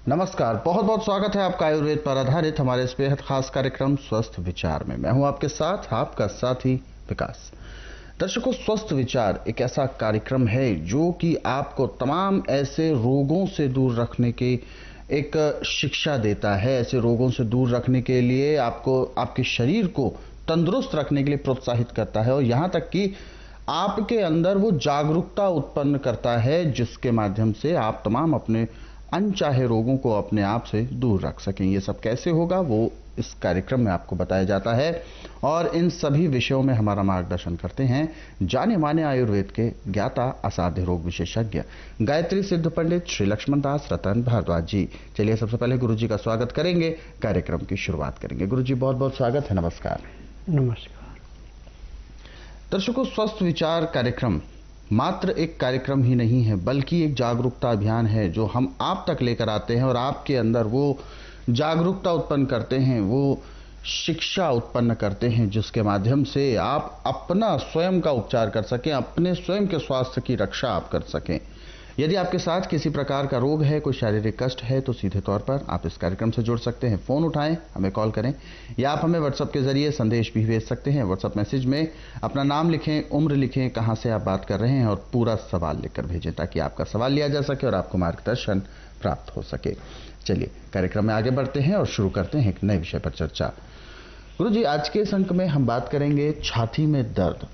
नमस्कार, बहुत बहुत स्वागत है आपका आयुर्वेद पर आधारित हमारे इस बेहद खास कार्यक्रम स्वस्थ विचार में। मैं हूं आपके साथ आपका साथी विकास। दर्शकों, स्वस्थ विचार एक ऐसा कार्यक्रम है जो कि आपको तमाम ऐसे रोगों से दूर रखने की एक शिक्षा देता है। ऐसे रोगों से दूर रखने के लिए आपको आपके शरीर को तंदुरुस्त रखने के लिए प्रोत्साहित करता है और यहाँ तक कि आपके अंदर वो जागरूकता उत्पन्न करता है जिसके माध्यम से आप तमाम अपने अनचाहे रोगों को अपने आप से दूर रख सकें। ये सब कैसे होगा वो इस कार्यक्रम में आपको बताया जाता है और इन सभी विषयों में हमारा मार्गदर्शन करते हैं जाने माने आयुर्वेद के ज्ञाता असाध्य रोग विशेषज्ञ गायत्री सिद्ध पंडित श्री लक्ष्मण दास रतन भारद्वाज जी। चलिए सबसे पहले गुरु जी का स्वागत करेंगे, कार्यक्रम की शुरुआत करेंगे। गुरु जी बहुत बहुत स्वागत है। नमस्कार। नमस्कार। दर्शकों, स्वस्थ विचार कार्यक्रम मात्र एक कार्यक्रम ही नहीं है बल्कि एक जागरूकता अभियान है जो हम आप तक लेकर आते हैं और आपके अंदर वो जागरूकता उत्पन्न करते हैं, वो शिक्षा उत्पन्न करते हैं जिसके माध्यम से आप अपना स्वयं का उपचार कर सकें, अपने स्वयं के स्वास्थ्य की रक्षा आप कर सकें। यदि आपके साथ किसी प्रकार का रोग है, कोई शारीरिक कष्ट है तो सीधे तौर पर आप इस कार्यक्रम से जुड़ सकते हैं। फोन उठाएं, हमें कॉल करें या आप हमें व्हाट्सएप के जरिए संदेश भी भेज सकते हैं। व्हाट्सएप मैसेज में अपना नाम लिखें, उम्र लिखें, कहां से आप बात कर रहे हैं और पूरा सवाल लिखकर भेजें ताकि आपका सवाल लिया जा सके और आपको मार्गदर्शन प्राप्त हो सके। चलिए कार्यक्रम में आगे बढ़ते हैं और शुरू करते हैं एक नए विषय पर चर्चा। गुरु जी, आज के इस अंक में हम बात करेंगे छाती में दर्द।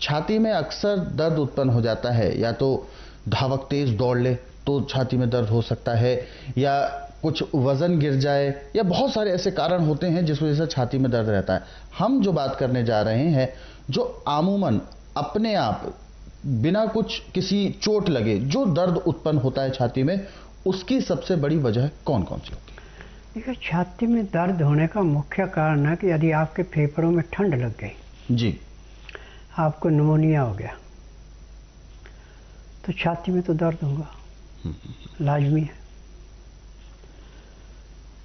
छाती में अक्सर दर्द उत्पन्न हो जाता है, या तो धावक तेज दौड़ ले तो छाती में दर्द हो सकता है, या कुछ वजन गिर जाए, या बहुत सारे ऐसे कारण होते हैं जिस वजह से छाती में दर्द रहता है। हम जो बात करने जा रहे हैं, जो आमूमन अपने आप बिना कुछ किसी चोट लगे जो दर्द उत्पन्न होता है छाती में, उसकी सबसे बड़ी वजह कौन कौन सी होती है? देखिए, छाती में दर्द होने का मुख्य कारण है कि यदि आपके फेफड़ों में ठंड लग गई जी, आपको निमोनिया हो गया तो छाती में तो दर्द होगा, लाजमी है।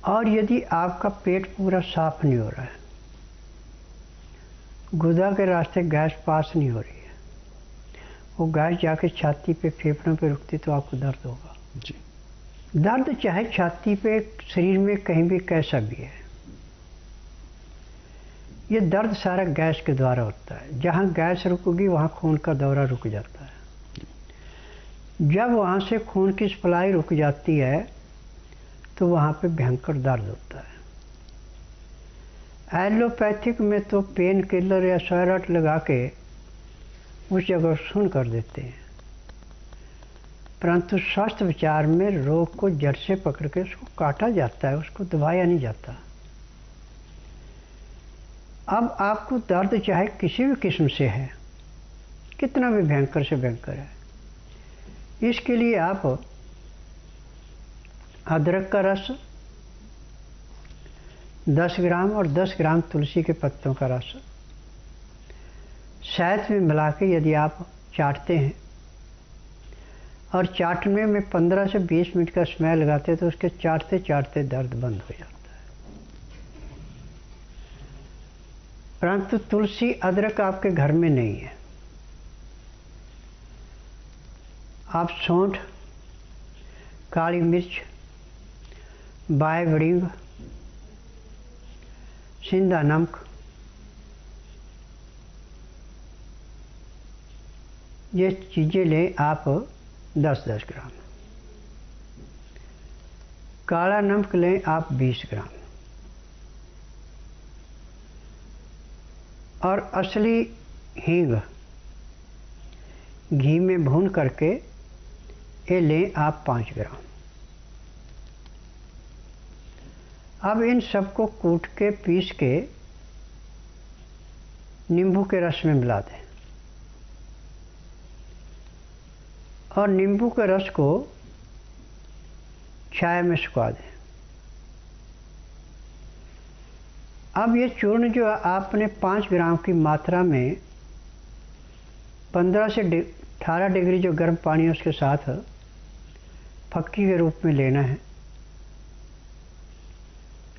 और यदि आपका पेट पूरा साफ नहीं हो रहा है, गुदा के रास्ते गैस पास नहीं हो रही है, वो गैस जाके छाती पे फेफड़ों पे रुकती तो आपको दर्द होगा जी। दर्द चाहे छाती पे शरीर में कहीं भी कैसा भी है, ये दर्द सारा गैस के द्वारा होता है। जहाँ गैस रुकेगी वहाँ खून का दौरा रुक जाता है। जब वहाँ से खून की सप्लाई रुक जाती है तो वहाँ पे भयंकर दर्द होता है। एलोपैथिक में तो पेन किलर या स्टेरॉइड लगा के उस जगह सुन्न कर देते हैं, परंतु स्वस्थ विचार में रोग को जड़ से पकड़ के उसको काटा जाता है, उसको दबाया नहीं जाता। अब आपको दर्द चाहे किसी भी किस्म से है, कितना भी भयंकर से भयंकर है, इसके लिए आप अदरक का रस 10 ग्राम और 10 ग्राम तुलसी के पत्तों का रस शहद में मिला के यदि आप चाटते हैं और चाटने में 15 से 20 मिनट का समय लगाते हैं तो उसके चाटते चाटते दर्द बंद हो जाता है। परंतु तुलसी अदरक आपके घर में नहीं है, आप सौंठ, काली मिर्च, बाय वड़िंग, सिंधा नमक, ये चीज़ें लें आप 10-10 ग्राम। काला नमक लें आप 20 ग्राम। और असली हींग घी में भून करके ये लें आप 5 ग्राम। अब इन सबको कूट के पीस के नींबू के रस में मिला दें और नींबू के रस को छाया में सुखा दें। अब ये चूर्ण जो आपने 5 ग्राम की मात्रा में 15 से 18 डिग्री जो गर्म पानी है उसके साथ फक्की के रूप में लेना है,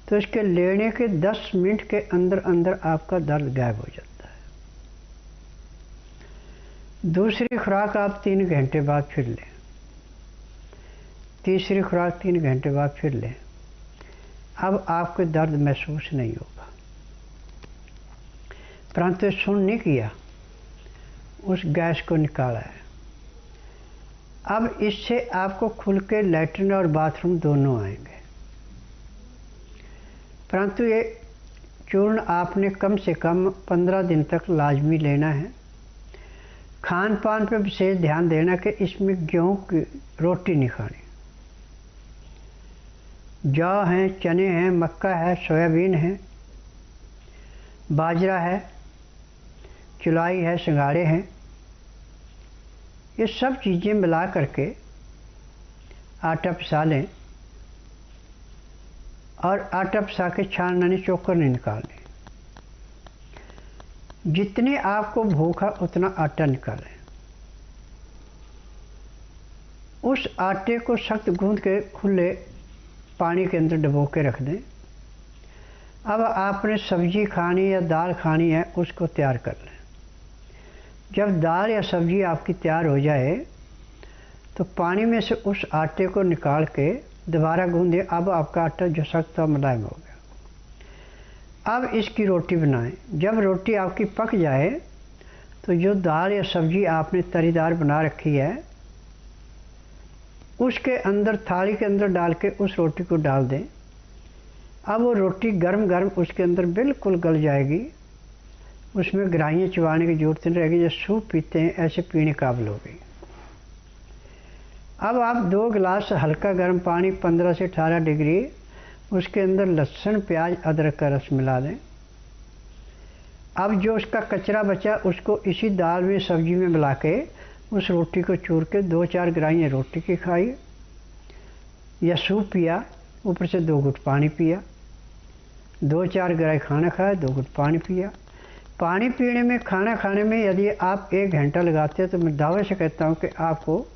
तो इसके लेने के 10 मिनट के अंदर अंदर आपका दर्द गायब हो जाता है। दूसरी खुराक आप 3 घंटे बाद फिर लें। तीसरी खुराक 3 घंटे बाद फिर लें। अब आपको दर्द महसूस नहीं होगा। परंतु सुन नहीं किया, उस गैस को निकाला है। अब इससे आपको खुल के लैट्रिन और बाथरूम दोनों आएंगे। परंतु ये चूर्ण आपने कम से कम 15 दिन तक लाजमी लेना है। खान पान पर विशेष ध्यान देना कि इसमें गेहूं की रोटी नहीं खानी। जौ है, चने हैं, मक्का है, सोयाबीन है, बाजरा है, चुलाई है, सिंगाड़े हैं, ये सब चीज़ें मिला करके आटा पिसा लें और आटा पिसा के छानना नहीं, चोकर नहीं निकालनी। जितनी आपको भूख है उतना आटा निकालें। उस आटे को सख्त गूंद के खुले पानी के अंदर डुबो के रख दें। अब आपने सब्जी खानी या दाल खानी है, उसको तैयार कर लें। जब दाल या सब्जी आपकी तैयार हो जाए तो पानी में से उस आटे को निकाल के दोबारा गूंदें। अब आपका आटा जो सख्त और मुलायम हो गया। अब इसकी रोटी बनाएं। जब रोटी आपकी पक जाए तो जो दाल या सब्जी आपने तरीदार बना रखी है उसके अंदर, थाली के अंदर डाल के उस रोटी को डाल दें। अब वो रोटी गर्म गर्म उसके अंदर बिल्कुल गल जाएगी। उसमें गराहियाँ चबाने की जरूरत नहीं रहेगी। जैसे सूप पीते हैं ऐसे पीने काबिल हो गई। अब आप 2 गिलास हल्का गर्म पानी 15 से 18 डिग्री, उसके अंदर लहसुन, प्याज, अदरक का रस मिला दें। अब जो उसका कचरा बचा उसको इसी दाल में, सब्जी में मिला के उस रोटी को चूर के 2-4 ग्राहियाँ रोटी की खाई या सूप पिया, ऊपर से 2 घुट पानी पिया। 2-4 ग्राही खाना खाया, 2 घुट पानी पिया। पानी पीने में, खाना खाने में यदि आप 1 घंटा लगाते हैं तो मैं दावे से कहता हूँ कि आपको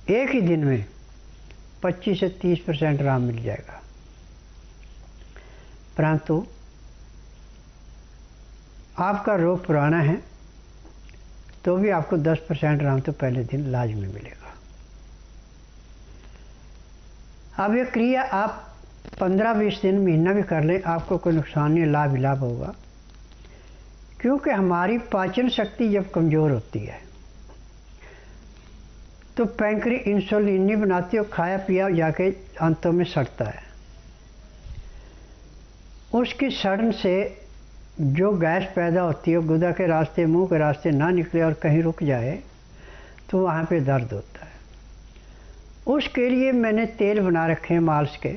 एक ही दिन में 25 से 30% आराम मिल जाएगा। परंतु आपका रोग पुराना है तो भी आपको 10% आराम तो पहले दिन लाजमी मिलेगा। अब ये क्रिया आप 15-20 दिन, महीना भी कर लें, आपको कोई नुकसान नहीं, लाभ ही लाभ होगा। क्योंकि हमारी पाचन शक्ति जब कमज़ोर होती है तो पैंक्री इंसुलिन नहीं बनाती और खाया पिया जाके अंतों में सड़ता है। उसकी सड़न से जो गैस पैदा होती है गुदा के रास्ते, मुंह के रास्ते ना निकले और कहीं रुक जाए तो वहाँ पे दर्द होता है। उसके लिए मैंने तेल बना रखे हैं मालिश के।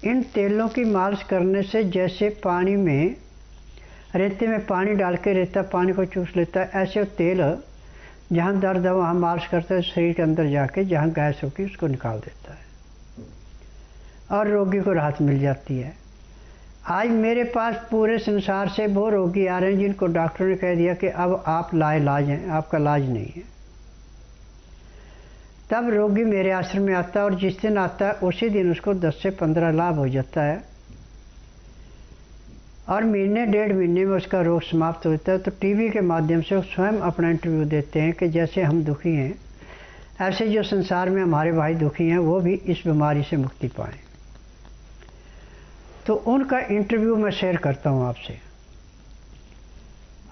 इन तेलों की मालिश करने से जैसे पानी में, रेते में पानी डाल के रेता पानी को चूस लेता है, ऐसे तेल जहाँ दर्द है वहाँ मालिश करता है, शरीर के अंदर जाके जहाँ गैस होगी उसको निकाल देता है और रोगी को राहत मिल जाती है। आज मेरे पास पूरे संसार से वो रोगी आ रहे हैं जिनको डॉक्टर ने कह दिया कि अब आप लाइलाज हैं, आपका इलाज नहीं है। तब रोगी मेरे आश्रम में आता है और जिस दिन आता है उसी दिन उसको 10 से 15 लाभ हो जाता है और महीने 1.5 महीने में उसका रोग समाप्त होता है। तो टीवी के माध्यम से वो स्वयं अपना इंटरव्यू देते हैं कि जैसे हम दुखी हैं ऐसे जो संसार में हमारे भाई दुखी हैं वो भी इस बीमारी से मुक्ति पाएं। तो उनका इंटरव्यू मैं शेयर करता हूँ आपसे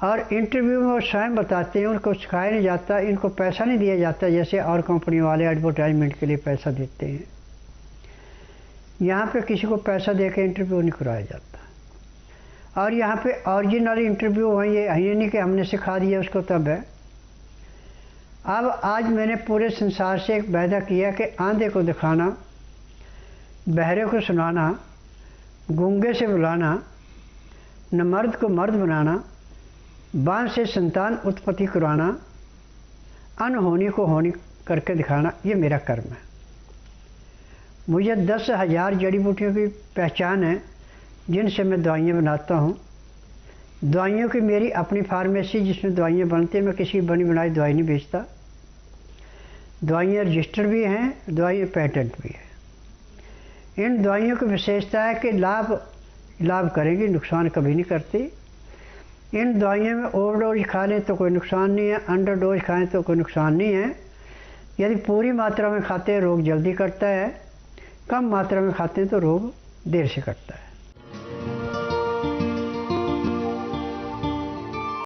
और इंटरव्यू में वो स्वयं बताते हैं। उनको सिखाया नहीं जाता, इनको पैसा नहीं दिया जाता जैसे और कंपनी वाले एडवर्टाइजमेंट के लिए पैसा देते हैं। यहाँ पे किसी को पैसा दे के इंटरव्यू नहीं कराया जाता और यहाँ पे ओरिजिनल इंटरव्यू है। ये नहीं कि हमने सिखा दिया उसको तब है। अब आज मैंने पूरे संसार से एक वायदा किया कि आंधे को दिखाना, बहरे को सुनाना, गूंगे से बुलाना, न मर्द को मर्द बनाना, बांझ से संतान उत्पत्ति कराना, अनहोनी को होनी करके दिखाना, ये मेरा कर्म है। मुझे 10,000 जड़ी बूटियों की पहचान है जिनसे मैं दवाइयाँ बनाता हूँ। दवाइयों की मेरी अपनी फार्मेसी जिसमें दवाइयाँ बनती हैं। मैं किसी बनी बनाई दवाई नहीं बेचता। दवाइयाँ रजिस्टर्ड भी हैं, दवाइयाँ पेटेंट भी हैं। इन दवाइयों की विशेषता है कि लाभ करेंगी, नुकसान कभी नहीं करती। इन दवाइयों में ओवरडोज खा लें तो कोई नुकसान नहीं है, अंडर डोज खाएँ तो कोई नुकसान नहीं है। यदि पूरी मात्रा में खाते हैं रोग जल्दी कटता है, कम मात्रा में खाते हैं तो रोग देर से कटता है।